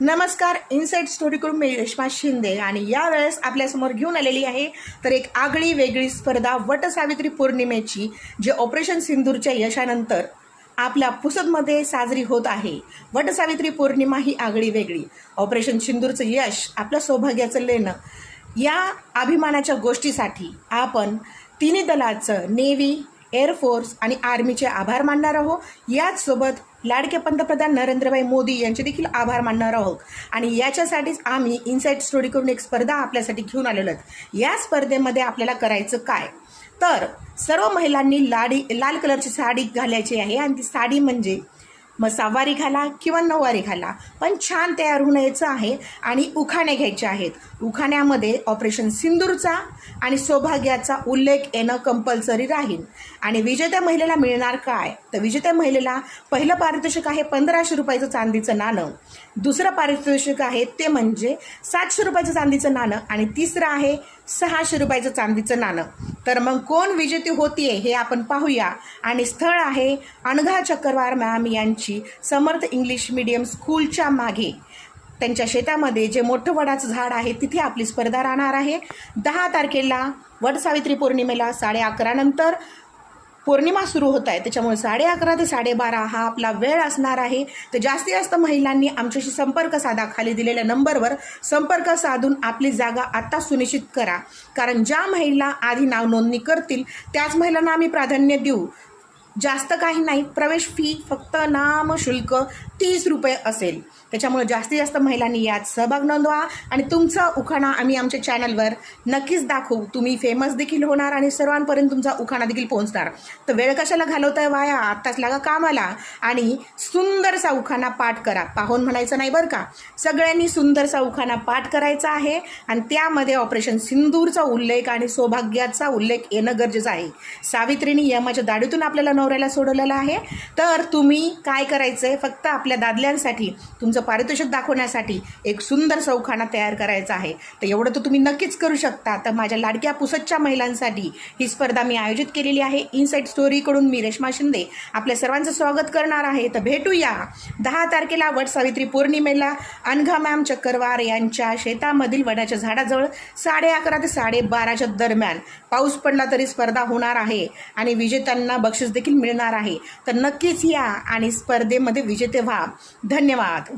नमस्कार. इनसाइड स्टोरीकडून मी रेश्मा शिंदे आणि यावेळेस आपल्यासमोर घेऊन आलेली आहे तर एक आगळी वेगळी स्पर्धा वटसावित्री पौर्णिमेची, जे ऑपरेशन सिंदूरच्या यशानंतर आपल्या पुसदमध्ये साजरी होत आहे. वटसावित्री पौर्णिमा ही आगळी वेगळी, ऑपरेशन सिंदूरचं यश, आपलं सौभाग्याचं लेणं, या अभिमानाच्या गोष्टीसाठी आपण तिन्ही दलाचं, नेव्ही, एअरफोर्स आणि आर्मीचे आभार मानणार आहोत. याचसोबत लाडके पंतप्रधान नरेंद्रभाई मोदी यांचे देखील आभार मानणार आहोत. आणि याच्यासाठीच आम्ही इनसाइड स्टोरी करून एक स्पर्धा आपल्यासाठी घेऊन आलेलो आहोत. या स्पर्धेमध्ये आपल्याला करायचं काय, तर सर्व महिलांनी लाल कलरची साडी घालायची आहे. आणि ती साडी म्हणजे मग सहावारी घाला किंवा नऊवारी घाला, पण छान तयार होऊन यायचं आहे. आणि उखाणे घ्यायचे आहेत. उखाण्यामध्ये ऑपरेशन सिंदूरचा आणि सौभाग्याचा उल्लेख येणं कंपल्सरी राहील. आणि विजेत्या महिलेला मिळणार काय, तर विजेत्या महिलेला पहिलं पारितोषिक आहे 1500 रुपयाचं चांदीचं नाणं. दुसरं पारितोषिक आहे ते म्हणजे 700 रुपयाचं चांदीचं नाणं. आणि तिसरं आहे 600 रुपयाचं चांदीचं नाणं. तर मग कोण विजेती होतीये हे आपण पाहूया. आणि स्थळ आहे अनघा चक्रवार मॅम यांची समर्थ इंग्लिश मीडियम स्कूलच्या मागे, त्यांच्या शेतामध्ये जे मोठं वडाचं झाड आहे तिथे आपली स्पर्धा राहणार आहे. 10 तारखेला वटसावित्री पौर्णिमेला 11:30 नंतर पौर्णिमा सुरू होत आहे, त्याच्यामुळे 11:30 ते 12:30 हा आपला वेळ असणार आहे. तर जास्तीत जास्त महिलांनी आमच्याशी संपर्क साधा. खाली दिलेल्या नंबरवर संपर्क साधून आपली जागा आत्ता सुनिश्चित करा. कारण ज्या महिला आधी नाव नोंदणी करतील त्याच महिलांना आम्ही प्राधान्य देऊ. जास्त काही नाही, प्रवेश फी फक्त नाम शुल्क 30 रुपये असेल. त्याच्यामुळे जास्तीत जास्त महिलांनी यात सहभाग नोंदवा. आणि तुमचा उखाणा आम्ही आमच्या चॅनलवर नक्कीच दाखवू. तुम्ही फेमस देखील होणार आणि सर्वांपर्यंत तुमचा उखाणा देखील पोहोचणार. तर वेळ कशाला घालवताय वाया, आत्ताच लागा कामाला आणि सुंदरसा उखाणा पाठ करा. पाहून म्हणायचं नाही बरं का, सगळ्यांनी सुंदरसा उखाणा पाठ करायचा आहे. आणि त्यामध्ये ऑपरेशन सिंदूरचा उल्लेख आणि सौभाग्याचा उल्लेख येणं गरजेचं आहे. सावित्रीने यमाच्या दाढीतून आपल्याला नवऱ्याला सोडवलेलं आहे. तर तुम्ही काय करायचंय, फक्त आपल्या दादल्यांसाठी तुमचं पारितोषिक दाखवण्यासाठी एक सुंदर उखाणा तयार करायचा आहे. तर एवढं तर तुम्ही नक्कीच करू शकता. तर माझ्या लाडक्या पुसदच्या महिलांसाठी ही स्पर्धा मी आयोजित केलेली आहे. इनसाइड स्टोरीकडून मी रेश्मा शिंदे आपल्या सर्वांचं स्वागत करणार आहे. तर भेटूया 10 तारखेला वटसावित्री पौर्णिमेला अनघा मॅम चक्रवार यांच्या शेतामधील वडाच्या झाडाजवळ 11:30 ते 12:30च्या दरम्यान. पाऊस पडला तरी स्पर्धा होणार आहे आणि विजेत्यांना बक्षीस देखील मिळणार आहे. तर नक्कीच या आणि स्पर्धेमध्ये विजेते व्हा. धन्यवाद.